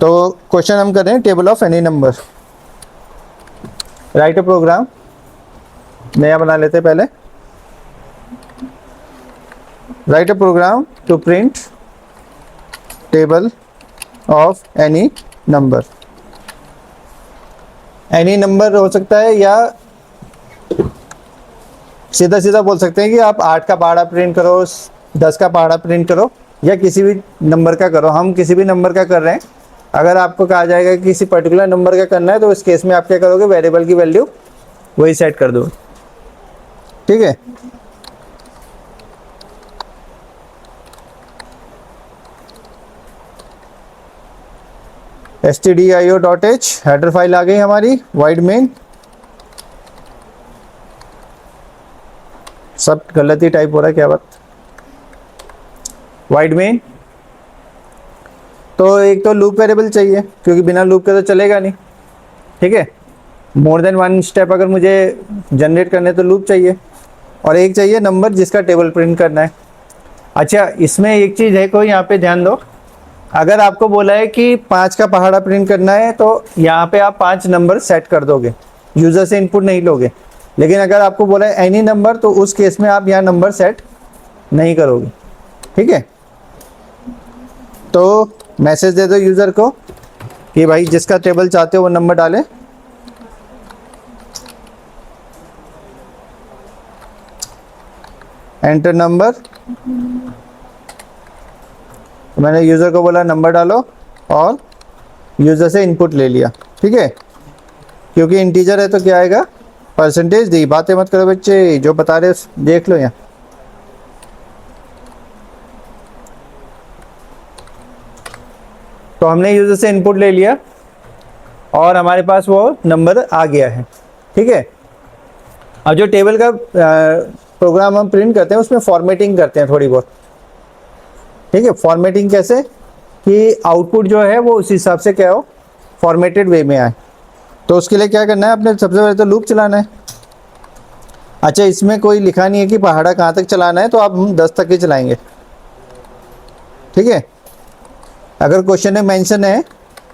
तो क्वेश्चन हम कर रहे हैं table of any number. Write a program, नया बना लेते हैं पहले। Write a program to print table of any number. Any number हो सकता है या सीधा सीधा बोल सकते हैं कि आप 8 का पहाड़ा प्रिंट करो, 10 का पहाड़ा प्रिंट करो, या किसी भी नंबर का करो। हम किसी भी नंबर का कर रहे हैं। अगर आपको कहा जाएगा कि किसी पर्टिकुलर नंबर का करना है तो इस केस में आप क्या करोगे, वेरिएबल की वैल्यू वही सेट कर दो। ठीक है। stdio.h हेडर फाइल आ गई हमारी, वाइड मेन। सब गलत ही टाइप हो रहा है, क्या बात। Wide main. तो एक तो लूप वेरिएबल चाहिए क्योंकि बिना लूप के तो चलेगा नहीं। ठीक है। मोर देन वन स्टेप अगर मुझे जनरेट करने तो लूप चाहिए, और एक चाहिए नंबर जिसका टेबल प्रिंट करना है। अच्छा, इसमें एक चीज़ है, कोई यहाँ पे ध्यान दो। अगर आपको बोला है कि 5 का पहाड़ा प्रिंट करना है तो यहाँ पे आप 5 नंबर सेट कर दोगे, यूज़र से इनपुट नहीं लोगे। लेकिन अगर आपको बोला है एनी नंबर तो उस केस में आप यहाँ नंबर सेट नहीं करोगे। ठीक है। तो मैसेज दे दो यूज़र को कि भाई जिसका टेबल चाहते हो वो नंबर डालें। Enter number. मैंने यूज़र को बोला नंबर डालो और यूज़र से इनपुट ले लिया। ठीक है। क्योंकि इंटीजर है तो क्या आएगा, परसेंटेज दी। बातें मत करो बच्चे, जो बता रहे देख लो यहाँ। तो हमने यूज़र से इनपुट ले लिया और हमारे पास वो नंबर आ गया है। ठीक है। अब जो टेबल का प्रोग्राम हम प्रिंट करते हैं उसमें फॉर्मेटिंग करते हैं थोड़ी बहुत। ठीक है। फॉर्मेटिंग कैसे कि आउटपुट जो है वो उस हिसाब से क्या हो, फॉर्मेटेड वे में आए। तो उसके लिए क्या करना है, अपने सबसे पहले तो लूप चलाना है। अच्छा, इसमें कोई लिखा नहीं है कि पहाड़ा कहाँ तक चलाना है, तो आप हम 10 तक ही चलाएंगे। ठीक है। अगर क्वेश्चन में मेंशन है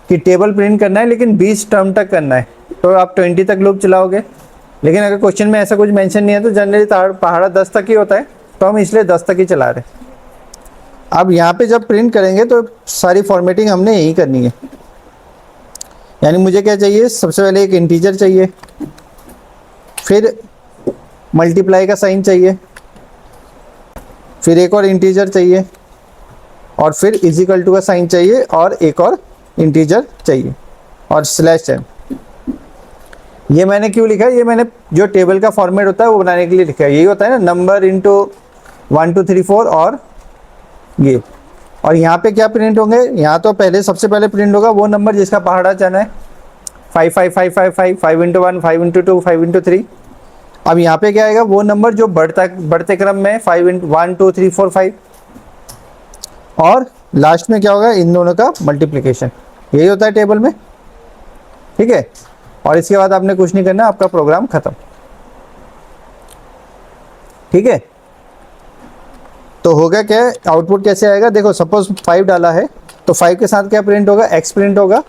कि टेबल प्रिंट करना है लेकिन 20 टर्म तक करना है तो आप 20 तक लूप चलाओगे। लेकिन अगर क्वेश्चन में ऐसा कुछ मेंशन नहीं है तो जनरली पहाड़ा 10 तक ही होता है, तो हम इसलिए 10 तक ही चला रहे हैं। अब यहाँ पे जब प्रिंट करेंगे तो सारी फॉर्मेटिंग हमने यही करनी है। यानी मुझे क्या चाहिए, सबसे पहले एक इंटीजर चाहिए, फिर मल्टीप्लाई का साइन चाहिए, फिर एक और इंटीजर चाहिए, और फिर इजिकल टू का साइन चाहिए, और एक और इंटीजर चाहिए, और स्लैश है। ये मैंने क्यों लिखा है, ये मैंने जो टेबल का फॉर्मेट होता है वो बनाने के लिए लिखा है। यही होता है ना, नंबर इंटू 1 2 3 4 और ये। और यहाँ पे क्या प्रिंट होंगे, यहाँ तो पहले सबसे पहले प्रिंट होगा वो नंबर जिसका पहाड़ा जाना है, 5 5 5 5 5 5 इंटू 1 5 इंटू 2 5 इंटू 3। अब यहाँ पे क्या आएगा, वो नंबर जो बढ़ते क्रम में 5 इंटू 1 2 3 4 5, और लास्ट में क्या होगा, इन दोनों का मल्टीप्लिकेशन। यही होता है टेबल में। ठीक है। और इसके बाद आपने कुछ नहीं करना, आपका प्रोग्राम खत्म। ठीक है। तो होगा क्या, आउटपुट कैसे आएगा, देखो सपोज 5 डाला है तो 5 के साथ क्या प्रिंट होगा, x प्रिंट होगा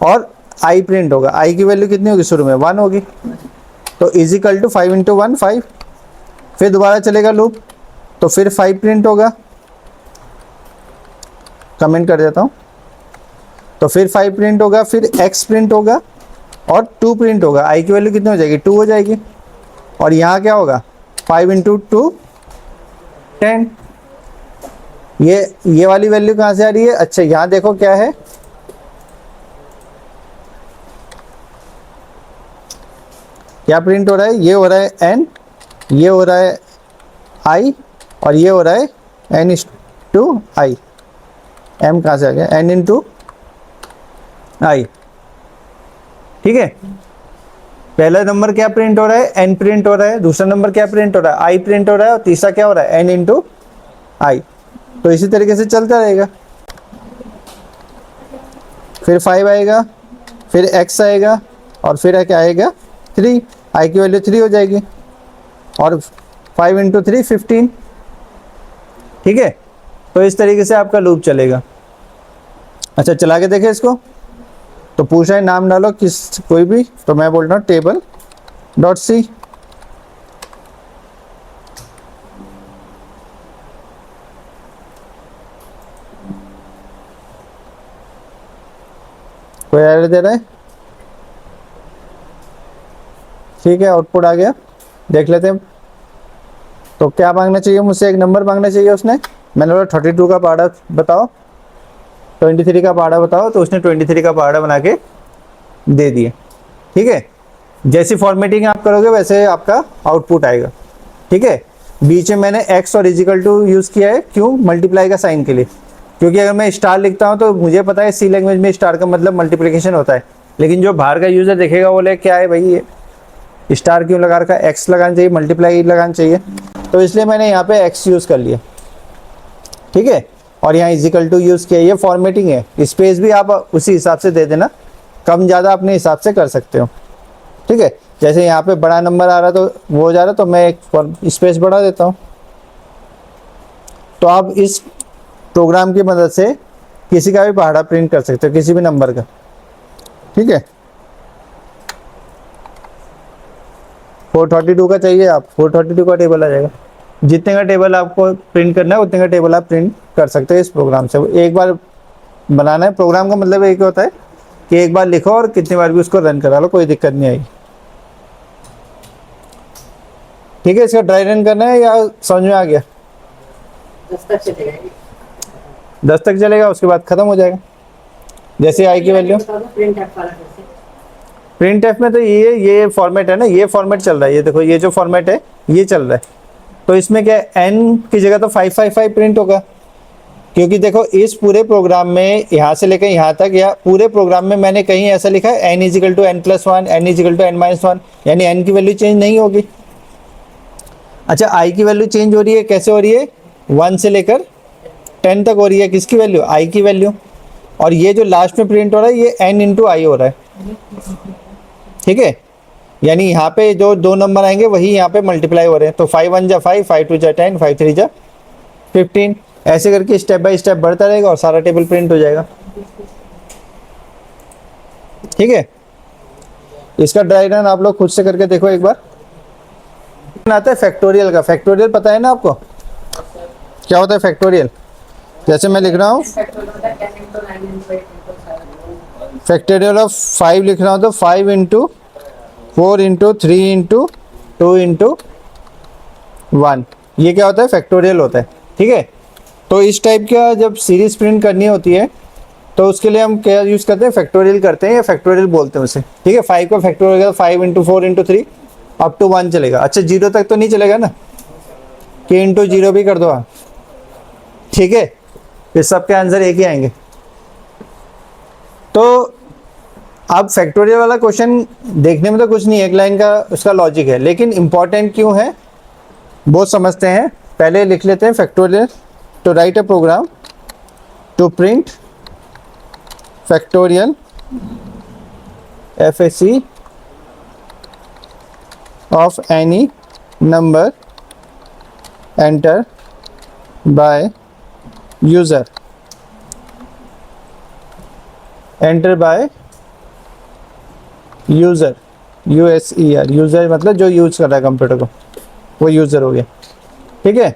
और i प्रिंट होगा। i की वैल्यू कितनी होगी, शुरू में 1 होगी, तो इजिकल टू 5 इंटू 1 5। फिर दोबारा चलेगा लूप, तो फिर 5 प्रिंट होगा, कमेंट कर देता हूँ। तो फिर 5 प्रिंट होगा, फिर x प्रिंट होगा और 2 प्रिंट होगा। i की वैल्यू कितनी हो जाएगी, 2 हो जाएगी। और यहाँ क्या होगा, 5 इंटू 2 10। ये वाली वैल्यू कहाँ से आ रही है, अच्छा यहाँ देखो क्या है, क्या प्रिंट हो रहा है, ये हो रहा है n, ये हो रहा है i, और ये हो रहा है n टू i। m कहाँ से आ गया, n इंटू i। ठीक है। पहला नंबर क्या प्रिंट हो रहा है, n प्रिंट हो रहा है, दूसरा नंबर क्या प्रिंट हो रहा है, i प्रिंट हो रहा है, और तीसरा क्या हो रहा है, n इंटू i। तो इसी तरीके से चलता रहेगा। फिर 5 आएगा, फिर x आएगा, और फिर क्या आएगा 3, i की वैल्यू 3 हो जाएगी, और 5 इंटू 3 15। ठीक है। तो इस तरीके से आपका लूप चलेगा। अच्छा, चला के देखें इसको। तो पूछा है नाम डालो किस कोई भी, तो मैं बोल रहा हूँ टेबल डॉट सी। कोई एरर दे रहा है? ठीक है, आउटपुट आ गया, देख लेते हैं। तो क्या मांगना चाहिए मुझसे? एक नंबर मांगना चाहिए उसने। मैंने बोला 32 का पहाड़ा बताओ, 23 का पहाड़ा बताओ, तो उसने 23 का पहाड़ा बना के दे दिया। ठीक है, जैसी फॉर्मेटिंग आप करोगे वैसे आपका आउटपुट आएगा। ठीक है, बीच में मैंने एक्स और इजिकल टू यूज़ किया है, क्यों? मल्टीप्लाई का साइन के लिए, क्योंकि अगर मैं स्टार लिखता हूँ तो मुझे पता है सी लैंग्वेज में स्टार का मतलब मल्टीप्लिकेशन होता है, लेकिन जो बाहर का यूज़र देखेगा वो बोले क्या है भाई ये स्टार क्यों लगा रखा है, एक्स लगाना चाहिए, मल्टीप्लाई लगाना चाहिए, तो इसलिए मैंने यहाँ पे एक्स यूज़ कर लिया। ठीक है, और यहाँ इजिकल टू यूज़ किया, ये फॉर्मेटिंग है। स्पेस भी आप उसी हिसाब से दे देना, कम ज़्यादा अपने हिसाब से कर सकते हो। ठीक है, जैसे यहाँ पे बड़ा नंबर आ रहा तो वो हो जा रहा, तो मैं एक स्पेस बढ़ा देता हूँ। तो आप इस प्रोग्राम की मदद से किसी का भी पहाड़ा प्रिंट कर सकते हो, किसी भी नंबर का। ठीक है, 432 का चाहिए आप, 432 का टेबल आ जाएगा। जितने का टेबल आपको प्रिंट करना है उतने का टेबल आप प्रिंट कर सकते हैं इस प्रोग्राम से। एक बार बनाना है, प्रोग्राम का मतलब एक होता है कि एक बार लिखो और कितनी बार भी उसको रन करा लो, कोई दिक्कत नहीं आएगी। ठीक है, इसका ड्राई रन करना है या समझ में आ गया? 10 तक चलेगा। 10 तक चलेगा, उसके बाद खत्म हो जाएगा। जैसे आई की वैल्यू प्रिंट एफ में तो ये फॉर्मेट है ना, ये फॉर्मेट चल रहा है, ये देखो ये जो फॉर्मेट है ये चल रहा है। तो इसमें क्या है, एन की जगह तो 555 प्रिंट होगा, क्योंकि देखो इस पूरे प्रोग्राम में यहाँ से लेकर यहाँ तक, या पूरे प्रोग्राम में मैंने कहीं ऐसा लिखा है n equal to n+1, n equal to n-1, यानी n की वैल्यू चेंज नहीं होगी। अच्छा, i की वैल्यू चेंज हो रही है, कैसे हो रही है? 1 से लेकर 10 तक हो रही है, किसकी वैल्यू? i की वैल्यू। और ये जो लास्ट में प्रिंट हो रहा है ये n इंटू आई हो रहा है। ठीक है, यानी यहाँ पे जो दो नंबर आएंगे वही यहाँ पे मल्टीप्लाई हो रहे हैं। तो 5 1 जा 5, 5 2 जा 10, 5 3 जा 15, ऐसे करके स्टेप बाय स्टेप बढ़ता रहेगा और सारा टेबल प्रिंट हो जाएगा। ठीक है, इसका ड्राई रन आप लोग खुद से करके देखो एक बार। आता है फैक्टोरियल का, फैक्टोरियल पता है ना आपको क्या होता है फैक्टोरियल? जैसे मैं लिख रहा हूँ फैक्टोरियल ऑफ 5 लिख रहा हूँ, तो 5 इंटू 4 इंटू 3 इंटू 2 इंटू 1, ये क्या होता है? फैक्टोरियल होता है। ठीक है, तो इस टाइप का जब सीरीज प्रिंट करनी होती है तो उसके लिए हम क्या यूज़ करते हैं? फैक्टोरियल करते हैं, या फैक्टोरियल बोलते हैं उसे। ठीक है, 5 का factorial 5 into 4 into 3 up to 1 चलेगा। अच्छा, 0 तक तो नहीं चलेगा ना, कि इंटू 0 भी कर दो आप। ठीक है, ये सबके आंसर एक ही आएंगे। तो अब फैक्टोरियल वाला क्वेश्चन देखने में तो कुछ नहीं, एक लाइन का उसका लॉजिक है, लेकिन इंपॉर्टेंट क्यों है वो समझते हैं। पहले लिख लेते हैं factorial to write a program to print factorial FAC of any number entered by user, enter by user, USER, user मतलब जो यूज़ कर रहा है कंप्यूटर को, वो यूज़र हो गया। ठीक है,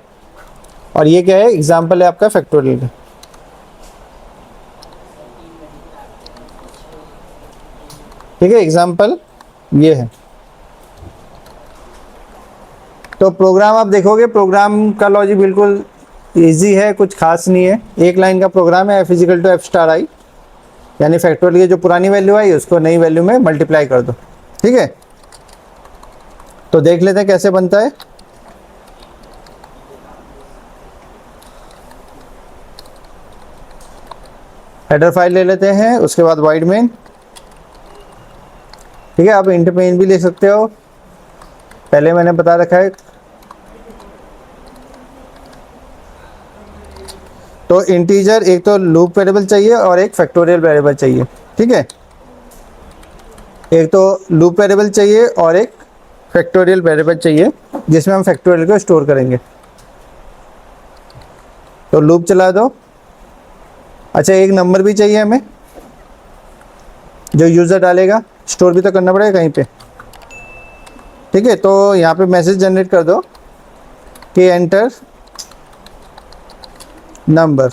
और ये क्या है? एग्जाम्पल है आपका फैक्टोरियल का। ठीक है, एग्जाम्पल ये है। तो प्रोग्राम आप देखोगे, प्रोग्राम का लॉजिक बिल्कुल इजी है, कुछ खास नहीं है। एक लाइन का प्रोग्राम है, f इजिकल टू f*i, यानी फैक्टोरियल की जो पुरानी वैल्यू आई उसको नई वैल्यू में मल्टीप्लाई कर दो। ठीक है, तो देख लेते हैं कैसे बनता है। हेडर फाइल ले लेते हैं, उसके बाद वाइड मेन। ठीक है, आप इंट मेन भी ले सकते हो, पहले मैंने बता रखा है। तो इंटीजर, एक तो लूप वेरिएबल चाहिए और एक फैक्टोरियल वेरिएबल चाहिए। ठीक है, एक तो लूप वेरिएबल चाहिए और एक फैक्टोरियल वेरिएबल चाहिए जिसमें हम फैक्टोरियल को स्टोर करेंगे। तो लूप चला दो। अच्छा, एक नंबर भी चाहिए हमें, जो यूज़र डालेगा स्टोर भी तो करना पड़ेगा कहीं पे, ठीक है। तो यहाँ पे मैसेज जनरेट कर दो कि एंटर नंबर,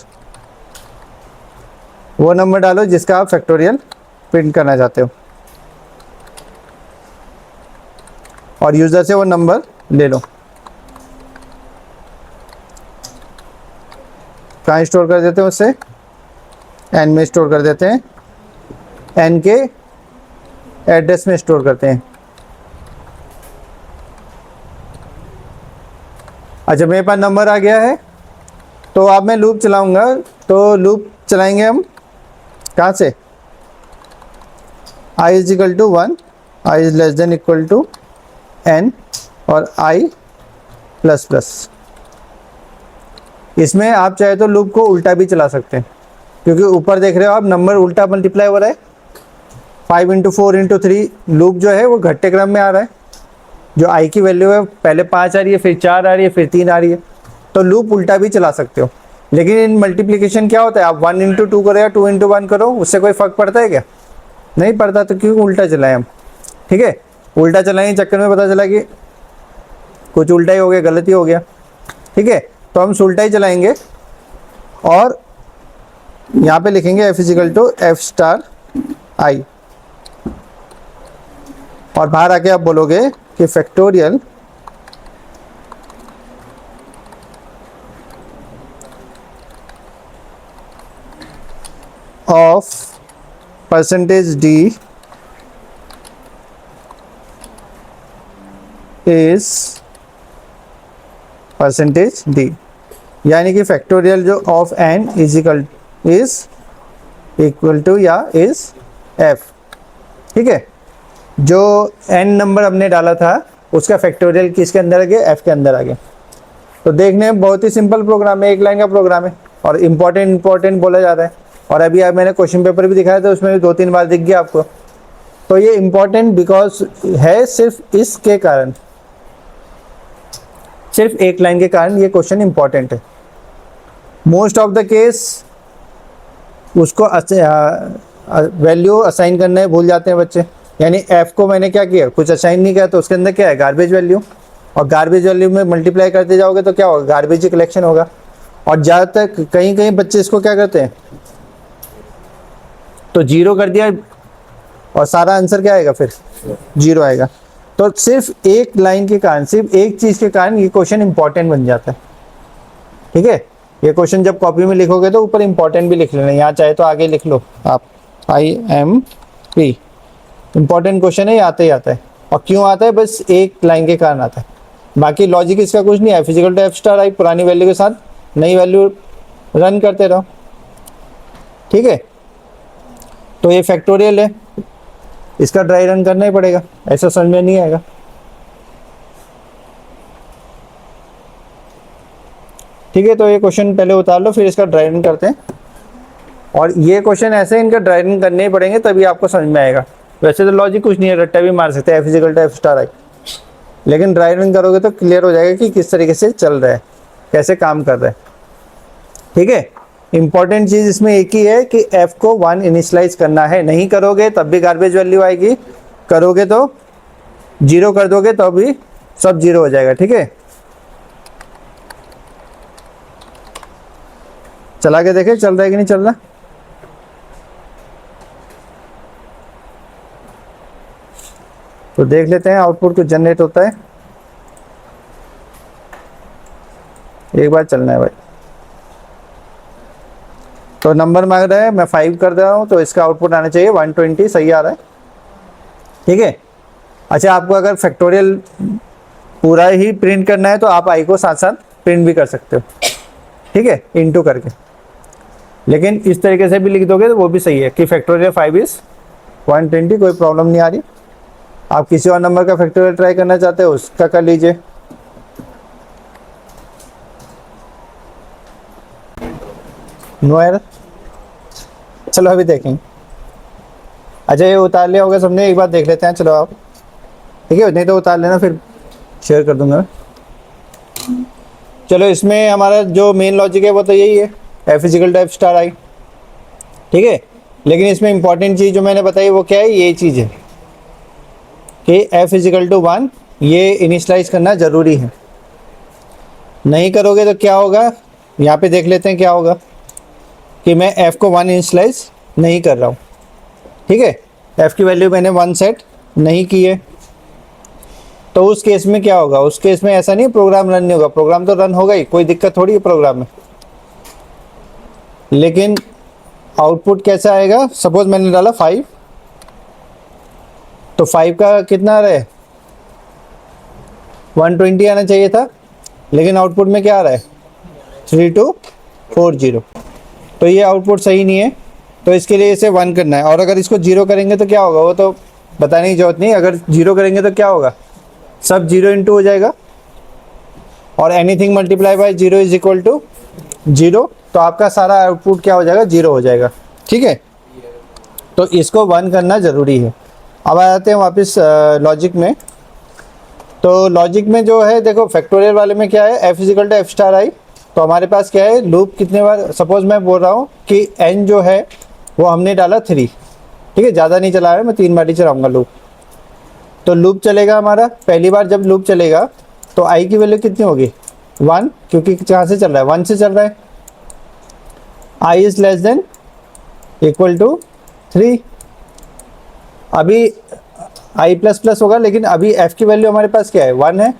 वो नंबर डालो जिसका आप फैक्टोरियल प्रिंट करना चाहते हो और यूज़र से वो नंबर ले लो। कहाँ स्टोर कर देते हैं उससे, एन में स्टोर कर देते हैं, एन के एड्रेस में स्टोर करते हैं। अच्छा मेरे पास नंबर आ गया है, तो अब मैं लूप चलाऊंगा। तो लूप चलाएंगे हम कहाँ से, i is equal to 1, i is less than equal to n और i प्लस प्लस। इसमें आप चाहे तो लूप को उल्टा भी चला सकते हैं, क्योंकि ऊपर देख रहे हो आप नंबर उल्टा मल्टीप्लाई हो रहा है। 5 इंटू 4 इंटू 3 लूप जो है वो घटते क्रम में आ रहा है। जो i की वैल्यू है पहले 5 आ रही है, फिर 4 आ रही है, फिर 3 आ रही है। तो लूप उल्टा भी चला सकते हो। लेकिन इन मल्टीप्लिकेशन क्या होता है, आप 1 इंटू 2 करो या 2 इंटू 1 करो, उससे कोई फ़र्क पड़ता है क्या, नहीं पड़ता। तो क्यों उल्टा चलाएं हम, ठीक है। उल्टा चलाने के चक्कर में पता चला कि कुछ उल्टा ही हो गया, गलत ही हो गया, ठीक है। तो हम उल्टा ही चलाएंगे और यहाँ पे लिखेंगे f equal to f star i, और बाहर आके आप बोलोगे कि factorial of percentage d is percentage d, यानी कि फैक्टोरियल जो of n is equal to या इज f, ठीक है। जो n नंबर हमने डाला था उसका फैक्टोरियल किसके अंदर आ गया, f के अंदर आ गया। तो देखने में बहुत ही सिंपल प्रोग्राम है, एक लाइन का प्रोग्राम है और इम्पोर्टेंट बोला जा रहा है। और अभी मैंने क्वेश्चन पेपर भी दिखाया था, उसमें भी 2-3 बार दिख गया आपको। तो ये इम्पोर्टेंट बिकॉज है सिर्फ इसके कारण, सिर्फ एक लाइन के कारण ये क्वेश्चन इम्पोर्टेंट है। मोस्ट ऑफ द केस उसको वैल्यू असाइन करने भूल जाते हैं बच्चे। यानी f को मैंने क्या किया, कुछ असाइन नहीं किया, तो उसके अंदर क्या है, गार्बेज वैल्यू। और गार्बेज वैल्यू में मल्टीप्लाई करते जाओगे तो क्या होगा, गार्बेज कलेक्शन होगा। और ज़्यादातर कहीं बच्चे इसको क्या करते हैं, तो जीरो कर दिया और सारा आंसर क्या आएगा, फिर जीरो आएगा। तो सिर्फ एक लाइन के कारण, सिर्फ एक चीज़ के कारण ये क्वेश्चन इंपॉर्टेंट बन जाता है, ठीक है। ये क्वेश्चन जब कॉपी में लिखोगे तो ऊपर इंपॉर्टेंट भी लिख लेना, यहाँ चाहे तो आगे लिख लो आप IMP। इंपॉर्टेंट क्वेश्चन है, ये आता ही आता है। और क्यों आता है, बस एक लाइन के कारण आता है। बाकी लॉजिक इसका कुछ नहीं है, फिजिकल टू एफ स्टार आई, पुरानी वैल्यू के साथ नई वैल्यू रन करते रहो, ठीक है। तो ये फैक्टोरियल है, इसका ड्राई रन करना ही पड़ेगा, ऐसा समझ में नहीं आएगा, ठीक है। तो ये क्वेश्चन पहले उतार लो, फिर इसका ड्राई रन करते हैं। और ये क्वेश्चन ऐसे इनका ड्राई रन करने ही पड़ेंगे, तभी आपको समझ में आएगा। वैसे तो लॉजिक कुछ नहीं है, रट्टा भी मार सकते हैं, f equal to f star i, लेकिन ड्राई रन करोगे तो क्लियर हो जाएगा कि किस तरीके से चल रहा है, कैसे काम कर रहा है, ठीक है। इंपॉर्टेंट चीज़ इसमें एक ही है कि f को 1 इनिशलाइज करना है। नहीं करोगे तब भी गार्बेज वैल्यू आएगी, करोगे तो जीरो कर दोगे तो भी सब जीरो हो जाएगा, ठीक है। चला के देखे चल रहा है कि नहीं चल रहा। तो देख लेते हैं आउटपुट कुछ जनरेट होता है, एक बार चलना है भाई। तो नंबर मांग रहा है, मैं 5 कर दे रहा हूँ, तो इसका आउटपुट आना चाहिए 120, सही आ रहा है, ठीक है। अच्छा आपको अगर फैक्टोरियल पूरा ही प्रिंट करना है तो आप आई को साथ साथ प्रिंट भी कर सकते हो, ठीक है, इनटू करके। लेकिन इस तरीके से भी लिख दोगे तो वो भी सही है कि फैक्टोरियल 5 इज 120, कोई प्रॉब्लम नहीं आ रही। आप किसी और नंबर का फैक्टोरियल ट्राई करना चाहते हो उसका कर लीजिए। नो एरर, चलो अभी देखेंगे। अच्छा ये उतार लिया होगा सबने, एक बार देख लेते हैं, चलो आप, ठीक है, नहीं तो उतार लेना, फिर शेयर कर दूंगा। चलो इसमें हमारा जो मेन लॉजिक है वो तो यही है, f equal to f star i, ठीक है। लेकिन इसमें इंपॉर्टेंट चीज़ जो मैंने बताई वो क्या है, ये चीज़ है कि f इजिकल टू 1 ये इनिशलाइज करना ज़रूरी है। नहीं करोगे तो क्या होगा, यहाँ पे देख लेते हैं क्या होगा कि मैं f को 1 इनिशलाइज नहीं कर रहा हूँ, ठीक है, f की वैल्यू मैंने 1 सेट नहीं की है। तो उस केस में क्या होगा, उस केस में ऐसा नहीं प्रोग्राम रन नहीं होगा, प्रोग्राम तो रन होगा ही, कोई दिक्कत थोड़ी है प्रोग्राम में। लेकिन आउटपुट कैसा आएगा, सपोज मैंने डाला 5, तो 5 का कितना आ रहा है, 120 आना चाहिए था, लेकिन आउटपुट में क्या आ रहा है 3240। तो ये आउटपुट सही नहीं है, तो इसके लिए इसे 1 करना है। और अगर इसको 0 करेंगे तो क्या होगा, वो तो बताने की जरूरत नहीं, अगर 0 करेंगे तो क्या होगा, सब 0 इंटू हो जाएगा, और anything multiply by 0 is equal to 0, तो आपका सारा आउटपुट क्या हो जाएगा, 0 हो जाएगा, ठीक है। तो इसको 1 करना ज़रूरी है। अब आ जाते हैं वापस लॉजिक में। तो लॉजिक में जो है देखो, फैक्टोरियल वाले में क्या है, f equal to f star i, तो हमारे पास क्या है, लूप कितने बार, सपोज मैं बोल रहा हूँ कि n जो है वो हमने डाला 3, ठीक है, ज़्यादा नहीं चला है, मैं 3 बार ही चलाऊँगा लूप। तो लूप चलेगा हमारा, पहली बार जब लूप चलेगा तो i की वैल्यू कितनी होगी 1, क्योंकि कहाँ से चल रहा है, 1 से चल रहा है। i is less than equal to 3। अभी i प्लस प्लस होगा, लेकिन अभी f की वैल्यू हमारे पास क्या है, 1 है,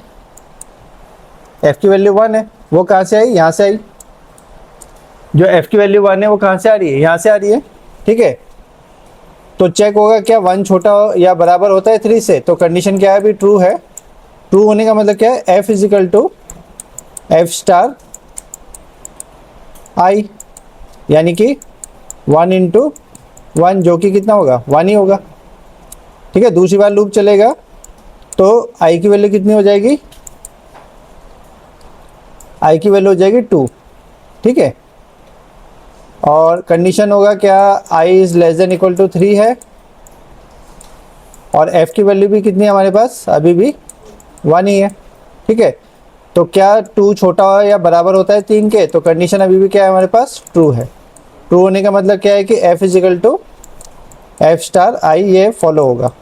f की वैल्यू 1 है, वो कहाँ से आई, यहाँ से आई। जो f की वैल्यू 1 है वो कहाँ से आ रही है, यहाँ से आ रही है, ठीक है। तो चेक होगा क्या 1 छोटा या बराबर होता है 3 से, तो कंडीशन क्या है, अभी ट्रू है। ट्रू होने का मतलब क्या है, f equal to f star i, यानी कि 1 इंटू 1, जो कि कितना होगा, 1 ही होगा, ठीक है। दूसरी बार लूप चलेगा तो i की वैल्यू कितनी हो जाएगी, i की वैल्यू हो जाएगी 2, ठीक है। और कंडीशन होगा क्या, i is less than equal to 3 है, और f की वैल्यू भी कितनी है हमारे पास, अभी भी 1 ही है, ठीक है। तो क्या 2 छोटा या बराबर होता है 3 के, तो कंडीशन अभी भी क्या है हमारे पास, ट्रू है। ट्रू होने का मतलब क्या है कि f equal to f star i ये फॉलो होगा।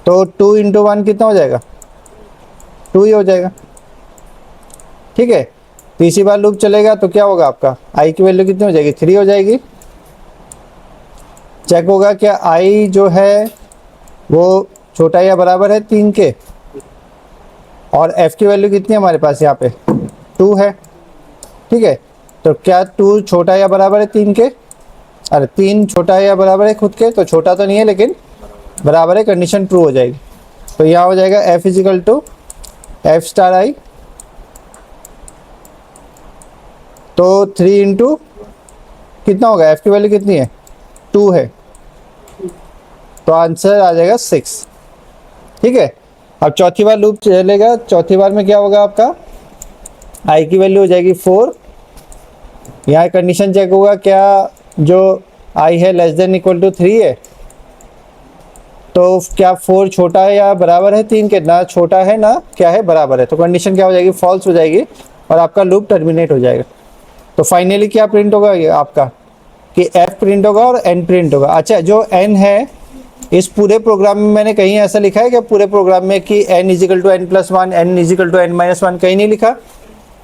तो 2 इंटू 1 कितना हो जाएगा, 2 ही हो जाएगा, ठीक है। तीसरी बार लूप चलेगा तो क्या होगा, आपका i की वैल्यू कितनी हो जाएगी, 3 हो जाएगी। चेक होगा क्या i जो है वो छोटा या बराबर है 3 के, और f की वैल्यू कितनी है हमारे पास यहाँ पे 2 है, ठीक है। तो क्या 2 छोटा या बराबर है 3 के, अरे 3 छोटा या बराबर है खुद के, तो छोटा तो नहीं है लेकिन बराबर है, कंडीशन ट्रू हो जाएगी। तो यहाँ हो जाएगा f equal to f star i, तो 3 इंटू कितना होगा, f की वैल्यू कितनी है 2 है, तो आंसर आ जाएगा 6, ठीक है। अब चौथी बार लूप चलेगा, चौथी बार में क्या होगा आपका, i की वैल्यू हो जाएगी 4। यहाँ कंडीशन चेक होगा क्या, जो i है लेस देन इक्वल टू 3 है, तो क्या 4 छोटा है या बराबर है 3 के, ना छोटा है ना क्या है बराबर है, तो कंडीशन क्या हो जाएगी, फॉल्स हो जाएगी, और आपका लूप टर्मिनेट हो जाएगा। तो फाइनली क्या प्रिंट होगा ये आपका, कि f प्रिंट होगा और n प्रिंट होगा। अच्छा, जो n है इस पूरे प्रोग्राम में मैंने कहीं ऐसा लिखा है क्या, पूरे प्रोग्राम में कि n equal to n plus 1, n equal to n minus 1, कहीं नहीं लिखा।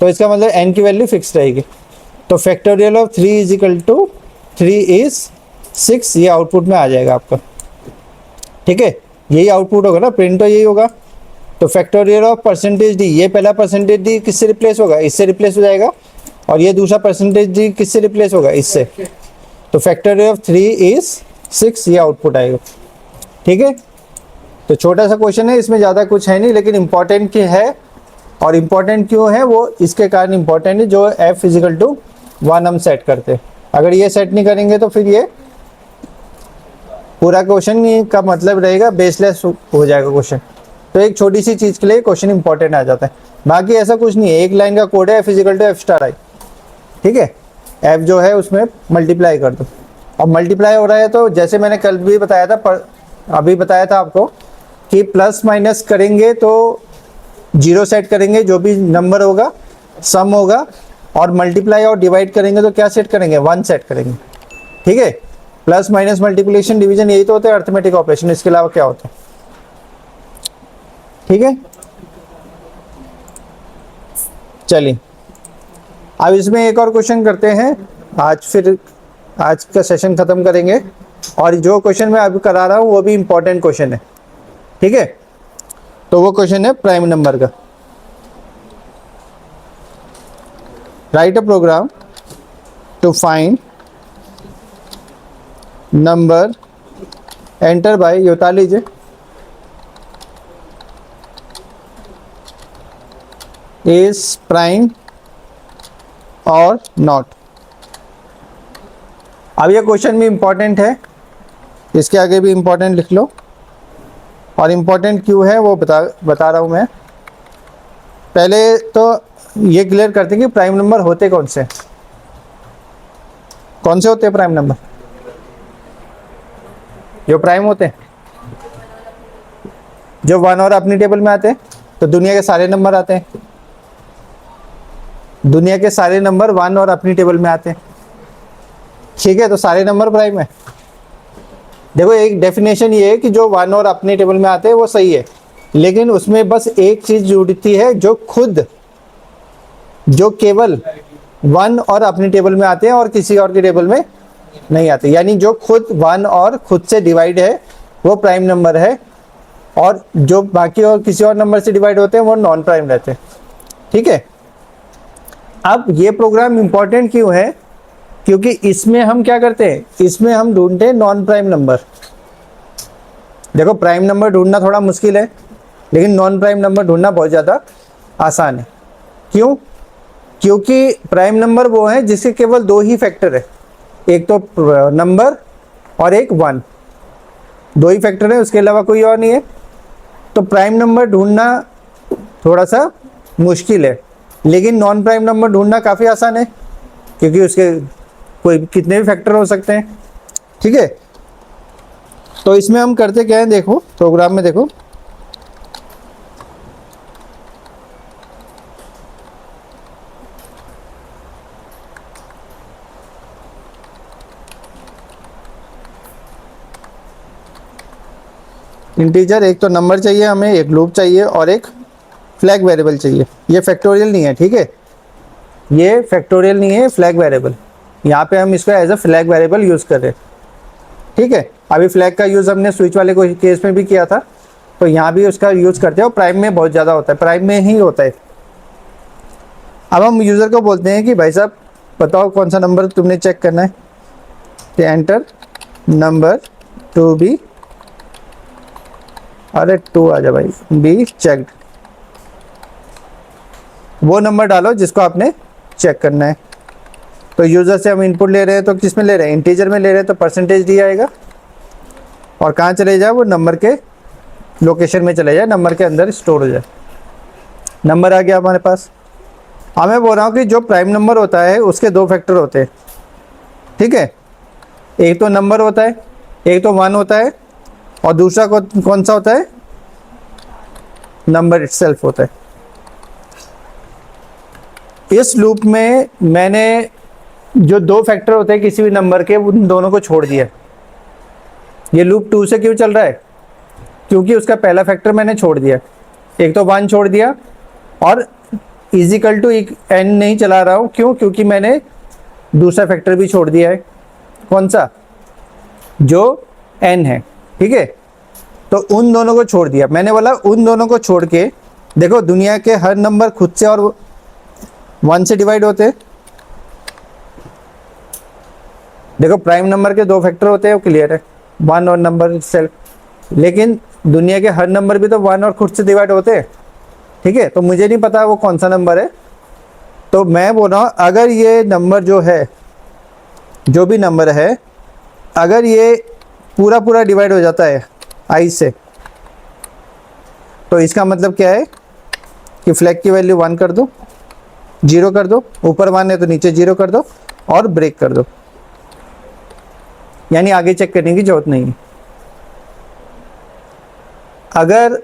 तो इसका मतलब n की वैल्यू फिक्स रहेगी। तो factorial of 3 equal to 3 is 6, ये आउटपुट में आ जाएगा आपका, ठीक है। यही आउटपुट होगा ना, प्रिंट तो यही होगा। तो फैक्टोरियल ऑफ परसेंटेज डी, ये पहला परसेंटेज डी किससे रिप्लेस होगा, इससे रिप्लेस हो जाएगा, और ये दूसरा परसेंटेज डी किससे रिप्लेस होगा, इससे। तो फैक्टोरियल ऑफ 3 इज 6, ये आउटपुट आएगा, ठीक है। तो छोटा सा क्वेश्चन है, इसमें ज़्यादा कुछ है नहीं, लेकिन इंपॉर्टेंट क्या है, और इम्पॉर्टेंट क्यों है वो इसके कारण इम्पॉर्टेंट है, जो f इजिकल टू 1 हम सेट करते हैं। अगर ये सेट नहीं करेंगे तो फिर ये पूरा क्वेश्चन का मतलब रहेगा बेसलेस हो जाएगा क्वेश्चन। तो एक छोटी सी चीज़ के लिए क्वेश्चन इंपॉर्टेंट आ जाता है, बाकी ऐसा कुछ नहीं है, एक लाइन का कोड है, f equal to f star i, ठीक है। f जो है उसमें मल्टीप्लाई कर दो, अब मल्टीप्लाई हो रहा है तो जैसे मैंने कल भी बताया था, अभी बताया था आपको कि प्लस माइनस करेंगे तो 0 सेट करेंगे, जो भी नंबर होगा सम होगा, और मल्टीप्लाई और डिवाइड करेंगे तो क्या सेट करेंगे, 1 सेट करेंगे। ठीक है, प्लस माइनस मल्टीप्लिकेशन डिवीजन यही तो होते हैं अर्थमेटिक ऑपरेशन, इसके अलावा क्या होता है। ठीक है, चलिए अब इसमें एक और क्वेश्चन करते हैं, फिर आज का सेशन खत्म करेंगे। और जो क्वेश्चन मैं अभी करा रहा हूँ वो भी इंपॉर्टेंट क्वेश्चन है। ठीक है, तो वो क्वेश्चन है प्राइम नंबर का। Write a program to find number enter by, ये बता लीजिए, इज प्राइम और नॉट। अब ये क्वेश्चन भी इंपॉर्टेंट है, इसके आगे भी इंपॉर्टेंट लिख लो, और इंपॉर्टेंट क्यों है वो बता रहा हूँ मैं। पहले तो ये क्लियर करते हैं कि प्राइम नंबर होते कौन से होते हैं प्राइम नंबर, जो प्राइम होते हैं, जो 1 और अपनी टेबल में आते हैं। तो दुनिया के सारे नंबर आते हैं, दुनिया के सारे नंबर 1 और अपनी टेबल में आते हैं। ठीक है, तो सारे नंबर प्राइम है। देखो एक डेफिनेशन ये है कि जो 1 और अपनी टेबल में आते हैं वो सही है, लेकिन उसमें बस एक चीज जुड़ती है, जो केवल 1 और अपनी टेबल में आते हैं और किसी और की टेबल में नहीं आते। यानी जो खुद 1 और खुद से डिवाइड है वो प्राइम नंबर है, और जो बाकी और किसी और नंबर से डिवाइड होते हैं वो नॉन प्राइम रहते हैं। ठीक है, अब ये प्रोग्राम इंपॉर्टेंट क्यों है, क्योंकि इसमें हम क्या करते हैं, इसमें हम ढूंढते हैं नॉन प्राइम नंबर। देखो प्राइम नंबर ढूंढना थोड़ा मुश्किल है, लेकिन नॉन प्राइम नंबर ढूंढना बहुत ज़्यादा आसान है। क्यों? क्योंकि प्राइम नंबर वो है जिसके केवल 2 ही फैक्टर है, एक तो नंबर और एक 1, 2 ही फैक्टर है, उसके अलावा कोई और नहीं है। तो प्राइम नंबर ढूंढना थोड़ा सा मुश्किल है, लेकिन नॉन प्राइम नंबर ढूंढना काफ़ी आसान है, क्योंकि उसके कोई कितने भी फैक्टर हो सकते हैं। ठीक है, तो इसमें हम करते क्या है, देखो प्रोग्राम में देखो, इंटीजर, एक तो नंबर चाहिए हमें, एक लूप चाहिए और एक फ्लैग वेरिएबल चाहिए। ये फैक्टोरियल नहीं है, ठीक है, ये फैक्टोरियल नहीं है, फ्लैग वेरिएबल। यहाँ पे हम इसको as a flag variable use कर रहे हैं। ठीक है, अभी फ्लैग का यूज़ हमने स्विच वाले को केस में भी किया था, तो यहाँ भी उसका यूज़ करते हैं, और प्राइम में बहुत ज़्यादा होता है, प्राइम में ही होता है। अब हम यूज़र को बोलते हैं कि भाई साहब बताओ कौन सा नंबर तुमने चेक करना है, तो एंटर नंबर टू बी, अरे 2 आ जा भाई, बी चेक्ड, वो नंबर डालो जिसको आपने चेक करना है। तो यूज़र से हम इनपुट ले रहे हैं, तो किस में ले रहे हैं, इंटीजर में ले रहे हैं, तो परसेंटेज डी आएगा, और कहाँ चले जाए, वो नंबर के लोकेशन में चले जाए, नंबर के अंदर स्टोर हो जाए। नंबर आ गया हमारे पास। अब मैं बोल रहा हूँ कि जो प्राइम नंबर होता है उसके 2 फैक्टर होते हैं। ठीक है, एक तो नंबर होता है, एक तो 1 होता है, और दूसरा कौन सा होता है, नंबर इटसेल्फ होता है। इस लूप में मैंने जो 2 फैक्टर होते हैं किसी भी नंबर के, उन दोनों को छोड़ दिया। ये लूप 2 से क्यों चल रहा है, क्योंकि उसका पहला फैक्टर मैंने छोड़ दिया, एक तो 1 छोड़ दिया, और इजिकल टू n नहीं चला रहा हूँ। क्यों? क्योंकि मैंने दूसरा फैक्टर भी छोड़ दिया है, कौन सा, जो n है। ठीक है, तो उन दोनों को छोड़ दिया। मैंने बोला उन दोनों को छोड़ के, देखो दुनिया के हर नंबर खुद से और 1 से डिवाइड होते हैं। देखो प्राइम नंबर के 2 फैक्टर होते हैं, वो क्लियर है, 1 और नंबर सेल्फ, लेकिन दुनिया के हर नंबर भी तो 1 और खुद से डिवाइड होते हैं। ठीक है, तो मुझे नहीं पता वो कौन सा नंबर है, तो मैं बोल रहा हूँ अगर ये नंबर जो है, जो भी नंबर है, अगर ये पूरा डिवाइड हो जाता है i से, तो इसका मतलब क्या है कि फ्लैग की वैल्यू 1 कर दो, 0 कर दो, ऊपर 1 है तो नीचे 0 कर दो, और ब्रेक कर दो, यानी आगे चेक करने की जरूरत नहीं है। अगर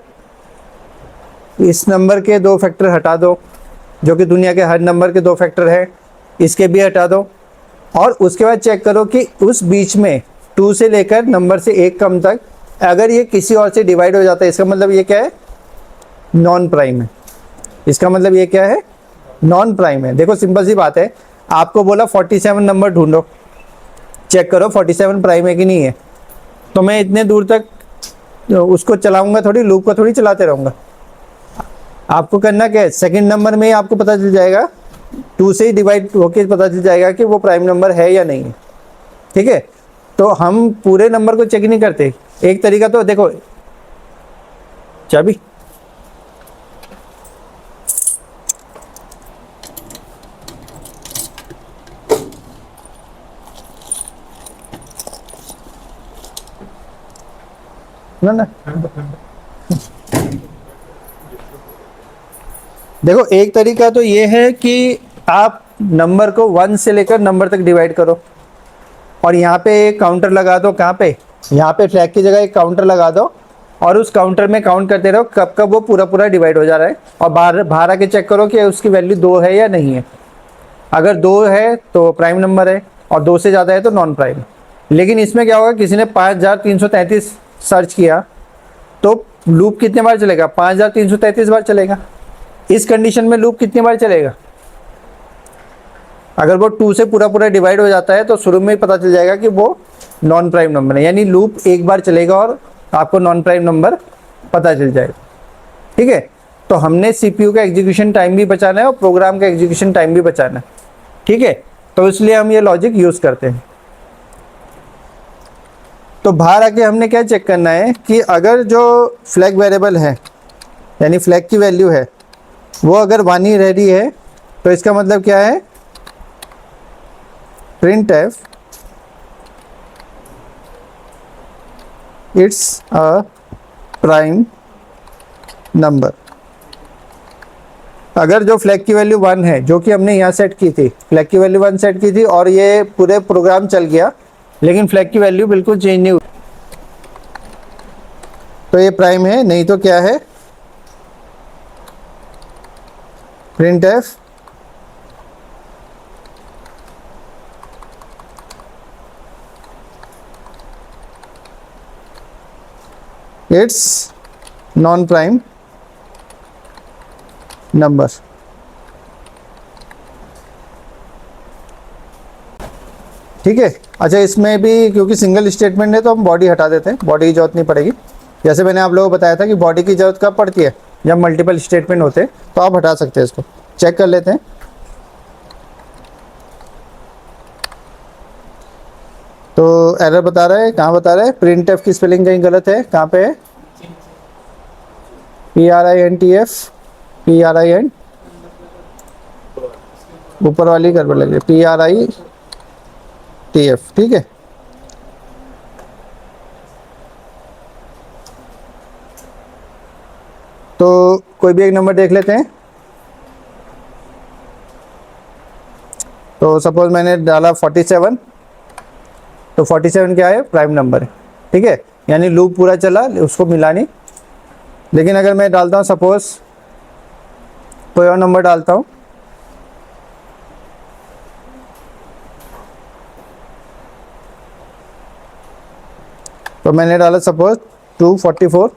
इस नंबर के 2 फैक्टर हटा दो, जो कि दुनिया के हर नंबर के 2 फैक्टर है, इसके भी हटा दो, और उसके बाद चेक करो कि उस बीच में 2 से लेकर नंबर से 1 कम तक अगर ये किसी और से डिवाइड हो जाता है, इसका मतलब ये क्या है, नॉन प्राइम है। इसका मतलब ये क्या है, नॉन प्राइम है। देखो सिंपल सी बात है, आपको बोला 47 नंबर ढूंढो, चेक करो 47 प्राइम है कि नहीं है, तो मैं इतने दूर तक उसको चलाऊंगा थोड़ी, लूप को थोड़ी चलाते रहूँगा। आपको करना क्या है, सेकंड नंबर में ही आपको पता चल जाएगा, 2 से ही डिवाइड होके पता चल जाएगा कि वो प्राइम नंबर है या नहीं है। ठीक है, तो हम पूरे नंबर को चेक नहीं करते। एक तरीका तो देखो, चाबी ना देखो, एक तरीका तो ये है कि आप नंबर को 1 से लेकर नंबर तक डिवाइड करो, और यहाँ पे एक काउंटर लगा दो। कहाँ पे, यहाँ पे फ्लैग की जगह एक काउंटर लगा दो, और उस काउंटर में काउंट करते रहो कब कब वो पूरा पूरा डिवाइड हो जा रहा है, और बाहर बाहर आके चेक करो कि उसकी वैल्यू 2 है या नहीं है। अगर 2 है तो प्राइम नंबर है, और 2 से ज़्यादा है तो नॉन प्राइम। लेकिन इसमें क्या होगा, किसी ने 5333 सर्च किया तो लूप कितने बार चलेगा, 5333 बार चलेगा। इस कंडीशन में लूप कितनी बार चलेगा, अगर वो 2 से पूरा पूरा डिवाइड हो जाता है तो शुरू में ही पता चल जाएगा कि वो नॉन प्राइम नंबर है, यानी लूप एक बार चलेगा और आपको नॉन प्राइम नंबर पता चल जाएगा। ठीक है, तो हमने सीपीयू का एग्जीक्यूशन टाइम भी बचाना है और प्रोग्राम का एग्जीक्यूशन टाइम भी बचाना है। ठीक है, तो इसलिए हम ये लॉजिक यूज करते हैं। तो बाहर आके हमने क्या चेक करना है कि अगर जो फ्लैग वेरिएबल है, यानी फ्लैग की वैल्यू है, वो अगर 1 ही रह रही है, तो इसका मतलब क्या है, print F it's a prime number. अगर जो फ्लैग की वैल्यू 1 है, जो कि हमने यहाँ सेट की थी, फ्लैग की वैल्यू 1 सेट की थी और ये पूरे प्रोग्राम चल गया, लेकिन फ्लैग की वैल्यू बिल्कुल चेंज नहीं हुई, तो ये प्राइम है। नहीं तो क्या है, print F it's non prime number. ठीक है, अच्छा इसमें भी क्योंकि सिंगल स्टेटमेंट है तो हम बॉडी हटा देते हैं, बॉडी की जरूरत नहीं पड़ेगी। जैसे मैंने आप लोगों को बताया था कि बॉडी की जरूरत कब पड़ती है, जब मल्टीपल स्टेटमेंट होते हैं, तो आप हटा सकते हैं। इसको चेक कर लेते हैं। तो एरर बता रहा है, कहाँ बता रहा है, प्रिंट एफ की स्पेलिंग कहीं गलत है, कहाँ पे है, PRINTF, PRIN ऊपर वाली गड़बड़ लग रही है, PRITF। ठीक है, तो कोई भी एक नंबर देख लेते हैं। तो सपोज मैंने डाला 47, तो 47 क्या है, प्राइम नंबर है। ठीक है, यानी लूप पूरा चला, उसको मिला नहीं। लेकिन अगर मैं डालता हूँ, सपोज कोई और नंबर डालता हूँ, तो मैंने डाला सपोज 244।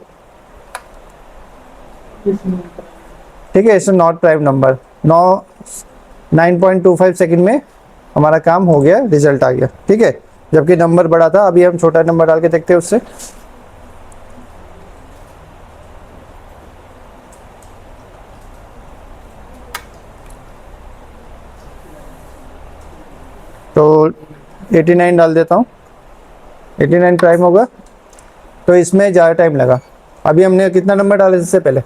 ठीक है, it's not prime number. 9.25 second में हमारा काम हो गया, रिजल्ट आ गया। ठीक है, जबकि नंबर बड़ा था। अभी हम छोटा नंबर डाल के देखते हैं उससे। तो 89 डाल देता हूँ, 89 प्राइम होगा। तो इसमें ज़्यादा टाइम लगा। अभी हमने कितना नंबर डाला इससे पहले,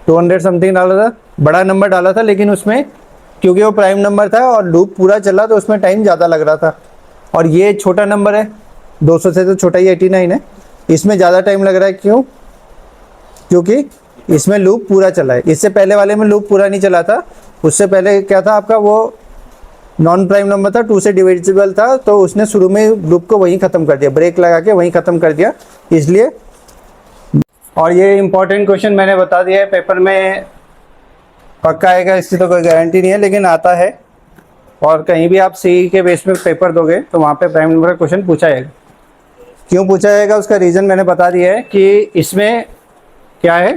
200 समथिंग डाला था, बड़ा नंबर डाला था, लेकिन उसमें क्योंकि वो प्राइम नंबर था और लूप पूरा चला तो उसमें टाइम ज़्यादा लग रहा था। और ये छोटा नंबर है, 200 से तो छोटा ही 89 है, इसमें ज़्यादा टाइम लग रहा है। क्यों? क्योंकि इसमें लूप पूरा चला है। इससे पहले वाले में लूप पूरा नहीं चला था। उससे पहले क्या था आपका, वो नॉन प्राइम नंबर था, 2 से डिविजिबल था, तो उसने शुरू में लूप को वहीं ख़त्म कर दिया, ब्रेक लगा के वहीं ख़त्म कर दिया, इसलिए। और ये इंपॉर्टेंट क्वेश्चन मैंने बता दिया है पेपर में, पक्का आएगा इसकी तो कोई गारंटी नहीं है, लेकिन आता है। और कहीं भी आप सी के बेस में पेपर दोगे तो वहाँ पे प्राइम नंबर का क्वेश्चन पूछा जाएगा। क्यों पूछा जाएगा उसका रीज़न मैंने बता दिया है कि इसमें क्या है,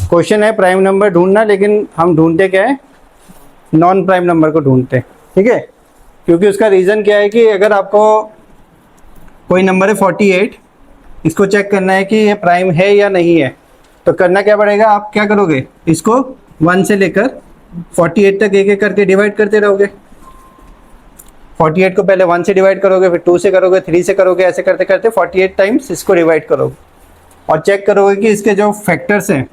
क्वेश्चन है प्राइम नंबर ढूंढना, लेकिन हम ढूंढते क्या है, नॉन प्राइम नंबर को ढूंढते हैं। ठीक है, क्योंकि उसका रीज़न क्या है कि अगर आपको कोई नंबर है 48, इसको चेक करना है कि ये प्राइम है या नहीं है, तो करना क्या पड़ेगा, आप क्या करोगे, इसको 1 से लेकर 48 तक एक एक करके डिवाइड करते रहोगे। 48 को पहले 1 से डिवाइड करोगे, फिर 2 से करोगे, 3 से करोगे, ऐसे करते करते 48 टाइम्स इसको डिवाइड करोगे और चेक करोगे कि इसके जो फैक्टर्स हैं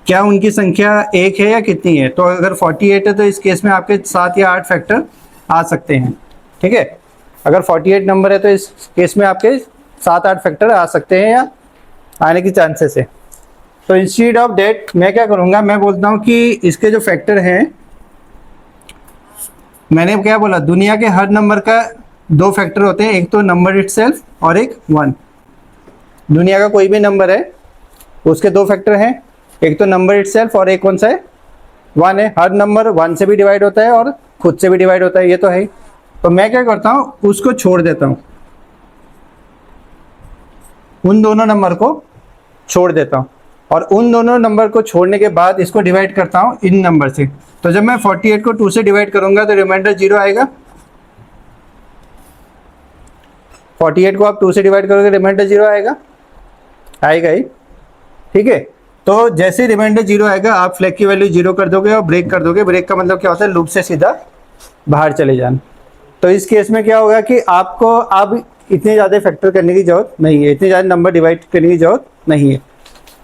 क्या उनकी संख्या 1 है या कितनी है। तो अगर 48 है तो इस केस में आपके 7 या 8 फैक्टर आ सकते हैं। ठीक है, अगर 48 नंबर है तो इस केस में आपके 7-8 फैक्टर आ सकते हैं या आने की चांसेस है। तो इंस्टीड ऑफ डेट मैं क्या करूँगा, मैं बोलता हूँ कि इसके जो फैक्टर हैं, मैंने क्या बोला, दुनिया के हर नंबर का 2 फैक्टर होते हैं, एक तो नंबर इटसेल्फ और एक 1। दुनिया का कोई भी नंबर है उसके 2 फैक्टर हैं, एक तो नंबर इटसेल्फ और एक कौन सा है, 1 है। हर नंबर 1 से भी डिवाइड होता है और खुद से भी डिवाइड होता है, ये तो है। तो मैं क्या करता हूँ, उसको छोड़ देता हूँ, उन दोनों नंबर को छोड़ देता हूँ और उन दोनों नंबर को छोड़ने के बाद इसको डिवाइड करता हूँ इन नंबर से। तो जब मैं 48 को 2 से डिवाइड करूंगा तो रिमाइंडर 0 आएगा। 48 को आप 2 से डिवाइड करोगे, रिमाइंडर 0 आएगा, आएगा ही। ठीक है, तो जैसे रिमाइंडर 0 आएगा आप फ्लैग की वैल्यू 0 कर दोगे और ब्रेक कर दोगे। ब्रेक का मतलब क्या होता है, लूप से सीधा बाहर चले जाना। तो इस केस में क्या होगा कि आपको अब इतने ज़्यादा फैक्टर करने की जरूरत नहीं है, इतने ज़्यादा नंबर डिवाइड करने की जरूरत नहीं है।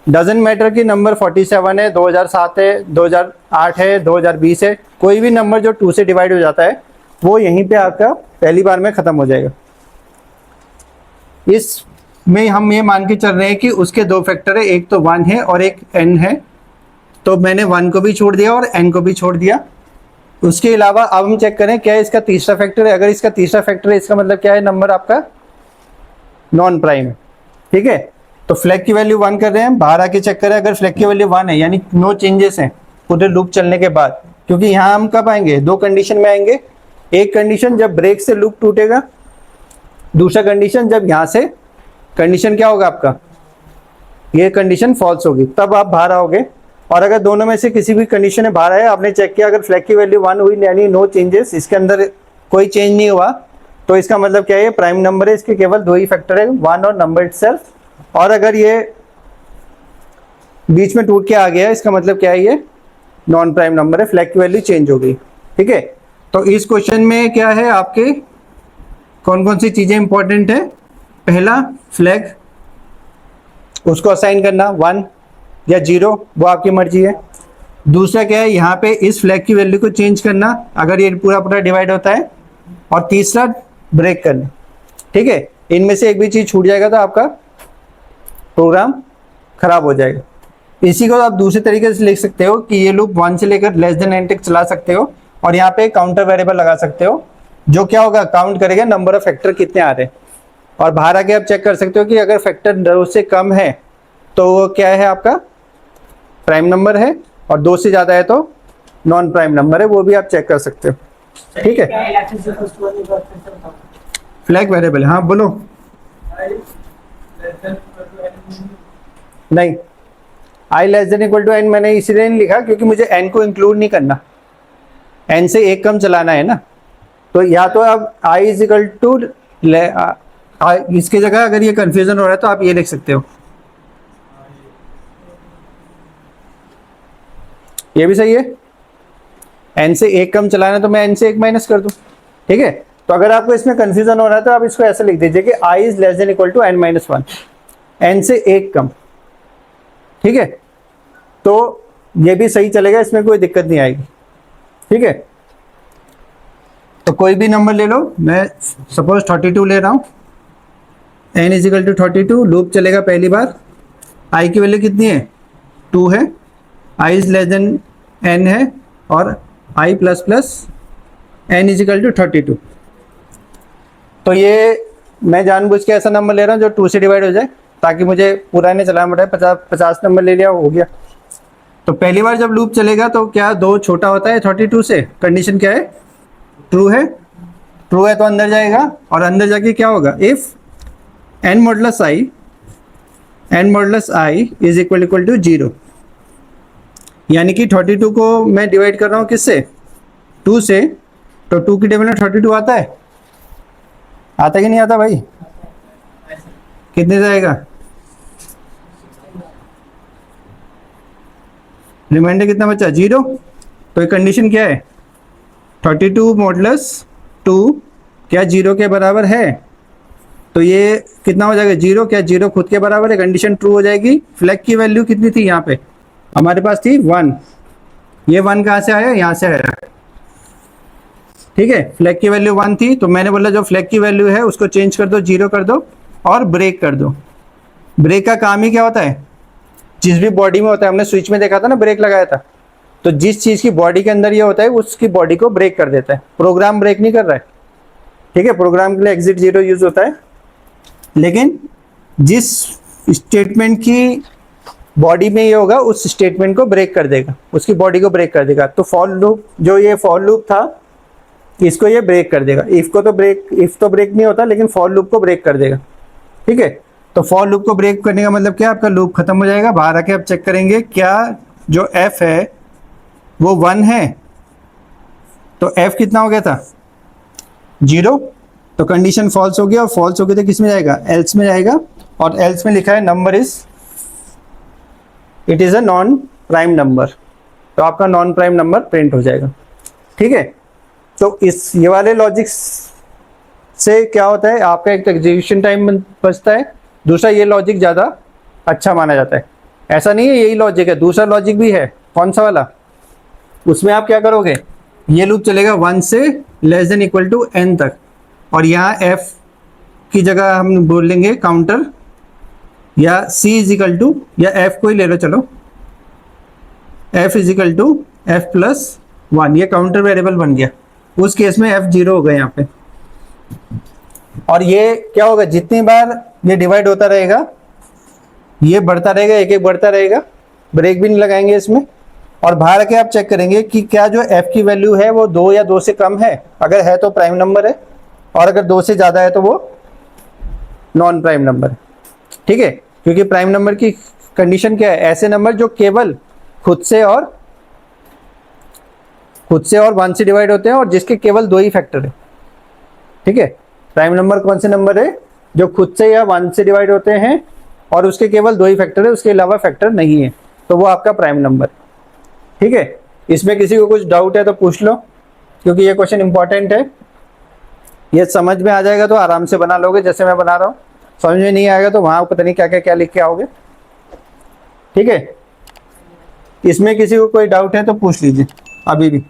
डजंट मैटर कि नंबर 47 है, 2007 है, 2008 है, 2020 है, कोई भी नंबर जो 2 से डिवाइड हो जाता है वो यहीं पे आपका पहली बार में ख़त्म हो जाएगा। इसमें हम ये मान के चल रहे हैं कि उसके 2 फैक्टर है, एक तो 1 है और एक n है। तो मैंने 1 को भी छोड़ दिया और n को भी छोड़ दिया। उसके अलावा अब हम चेक करें क्या इसका तीसरा फैक्टर है। अगर इसका तीसरा फैक्टर है, इसका मतलब क्या है, नंबर आपका नॉन प्राइम है। ठीक है, तो फ्लैग की वैल्यू 1 कर रहे हैं, बाहर आके चेक करें, अगर फ्लैग की वैल्यू 1 है यानी नो चेंजेस हैं पूरे लूप चलने के बाद। क्योंकि यहाँ हम कब आएंगे, 2 कंडीशन में आएंगे। एक कंडीशन जब ब्रेक से लूप टूटेगा, दूसरा कंडीशन जब यहाँ से कंडीशन क्या होगा आपका, ये कंडीशन फॉल्स होगी, तब आप बाहर आओगे। और अगर दोनों में से किसी भी कंडीशन में बाहर आया, आपने चेक किया, अगर फ्लैग की वैल्यू 1 हुई यानी नो चेंजेस, इसके अंदर कोई चेंज नहीं हुआ, तो इसका मतलब क्या है, प्राइम नंबर है। इसके केवल 2 ही फैक्टर है, 1 और नंबर इटसेल्फ। और अगर ये बीच में टूट के आ गया, इसका मतलब क्या है, ये नॉन प्राइम नंबर है, फ्लैग की वैल्यू चेंज हो गई। ठीक है, तो इस क्वेश्चन में क्या है, आपके कौन कौन सी चीजें इंपॉर्टेंट है। पहला, फ्लैग, उसको असाइन करना 1 या 0, वो आपकी मर्जी है। दूसरा क्या है, यहाँ पे इस फ्लैग की वैल्यू को चेंज करना अगर ये पूरा पूरा डिवाइड होता है। और तीसरा, ब्रेक करना। ठीक है, इनमें से एक भी चीज छूट जाएगा तो आपका प्रोग्राम खराब हो जाएगा। इसी को आप दूसरे तरीके से लिख सकते हो कि ये लूप 1 से लेकर लेस देन n तक चला सकते हो और यहाँ पे काउंटर वेरिएबल लगा सकते हो, जो क्या होगा, काउंट करेगा नंबर ऑफ फैक्टर कितने आ रहे हैं। और बाहर आके आप चेक कर सकते हो कि अगर फैक्टर 2 से कम है तो वो क्या है, आपका प्राइम नंबर है, और 2 से ज़्यादा है तो नॉन प्राइम नंबर है, वो भी आप चेक कर सकते हो। ठीक है, फ्लैग वेरिएबल, हाँ बोलो। नहीं, i less than equal to n मैंने इसीलिए नहीं लिखा क्योंकि मुझे n को इंक्लूड नहीं करना, n से एक कम चलाना है ना। तो या तो आप i इज इक्वल टू, इसकी जगह अगर ये कंफ्यूजन हो रहा है तो आप ये लिख सकते हो, ये भी सही है। n से एक कम चलाना है तो मैं n से एक माइनस कर दूं। ठीक है, तो अगर आपको इसमें कंफ्यूजन हो रहा है तो आप इसको ऐसे लिख दीजिए कि i is less than equal to n minus 1, n से एक कम। ठीक है, तो ये भी सही चलेगा, इसमें कोई दिक्कत नहीं आएगी। ठीक है, तो कोई भी नंबर ले लो, मैं सपोज 32 ले रहा हूँ, n is equal to 32, loop चलेगा पहली बार, i की वैल्यू कितनी है, 2 है, i is less than n है, और i plus plus n is equal to 32। तो ये मैं जानबूझ के ऐसा नंबर ले रहा हूँ जो 2 से डिवाइड हो जाए, ताकि मुझे पूरा नहीं चलाना पड़े। 50 नंबर ले लिया, हो गया। तो पहली बार जब लूप चलेगा तो क्या 2 छोटा होता है 32 से? कंडीशन क्या है? ट्रू है। ट्रू है तो अंदर जाएगा, और अंदर जाके क्या होगा? If n modulus i is equal to 0, यानी कि 32 को मैं डिवाइड कर रहा हूँ किससे? 2 से। तो 2 की टेबल में 32 आता है? आता कि नहीं आता भाई? कितने जाएगा? रिमाइंडर कितना बचा? 0। तो ये कंडीशन क्या है? 32 मॉडुलस 2 क्या 0 के बराबर है? तो ये कितना हो जाएगा? 0। क्या 0 खुद के बराबर है? कंडीशन ट्रू हो जाएगी। फ्लैग की वैल्यू कितनी थी यहाँ पे? हमारे पास थी 1। ये 1 कहाँ से आया? यहाँ से आया। ठीक है, फ्लैग की वैल्यू 1 थी, तो मैंने बोला जो फ्लैग की वैल्यू है उसको चेंज कर दो, 0 कर दो और ब्रेक कर दो। ब्रेक का काम ही क्या होता है? जिस भी बॉडी में होता है, हमने स्विच में देखा था ना, ब्रेक लगाया था, तो जिस चीज़ की बॉडी के अंदर ये होता है उसकी बॉडी को ब्रेक कर देता है। प्रोग्राम ब्रेक नहीं कर रहा है, ठीक है, प्रोग्राम के लिए एग्जिट 0 यूज होता है, लेकिन जिस स्टेटमेंट की बॉडी में ये होगा उस स्टेटमेंट को ब्रेक कर देगा, उसकी बॉडी को ब्रेक कर देगा। तो फॉर लूप, जो ये फॉर लूप था, इसको ये ब्रेक कर देगा। इफ तो ब्रेक नहीं होता, लेकिन फॉर लूप को ब्रेक कर देगा। ठीक है, तो फॉर लूप को ब्रेक करने का मतलब क्या? आपका लूप खत्म हो जाएगा। बाहर आके आप चेक करेंगे क्या जो f है वो 1 है, तो f कितना हो गया था? 0। तो कंडीशन फॉल्स हो गया, और फॉल्स हो गया तो किस में जाएगा? एल्स में जाएगा, और एल्स में लिखा है number it is a non prime number, तो आपका नॉन प्राइम नंबर प्रिंट हो जाएगा। ठीक है, तो ये वाले लॉजिक से क्या होता है? आपका एक तो एग्जीक्यूशन टाइम बचता है, दूसरा ये लॉजिक ज़्यादा अच्छा माना जाता है। ऐसा नहीं है यही लॉजिक है, दूसरा लॉजिक भी है। कौन सा वाला? उसमें आप क्या करोगे? ये लूप चलेगा 1 से less than equal to n तक, और यहाँ f की जगह हम बोल लेंगे काउंटर, या c इज इक्वल टू, या f को ही ले लो, चलो f is equal to f plus 1, ये काउंटर वेरिएबल बन गया। उस केस में f 0 हो गया यहाँ पे। और ये क्या होगा? जितनी बार ये डिवाइड होता रहेगा, ये बढ़ता रहेगा, एक एक बढ़ता रहेगा, ब्रेक भी नहीं लगाएंगे इसमें। और बाहर के आप चेक करेंगे कि क्या जो f की वैल्यू है वो 2 या 2 से कम है। अगर है तो प्राइम नंबर है, और अगर 2 से ज़्यादा है तो वो नॉन प्राइम नंबर है। ठीक है, क्योंकि प्राइम नंबर की कंडीशन क्या है? ऐसे नंबर जो केवल खुद से और 1 से डिवाइड होते हैं, और जिसके केवल 2 ही फैक्टर है। ठीक है, प्राइम नंबर कौन से नंबर है? जो खुद से या 1 से डिवाइड होते हैं और उसके केवल 2 ही फैक्टर है, उसके अलावा फैक्टर नहीं है, तो वो आपका प्राइम नंबर है। ठीक है, इसमें किसी को कुछ डाउट है तो पूछ लो, क्योंकि ये क्वेश्चन इंपॉर्टेंट है। ये समझ में आ जाएगा तो आराम से बना लोगे, जैसे मैं बना रहा हूँ। समझ में नहीं आएगा तो वहाँ पता नहीं क्या क्या क्या लिख के आओगे। ठीक है, इसमें किसी को कोई डाउट है तो पूछ लीजिए अभी भी।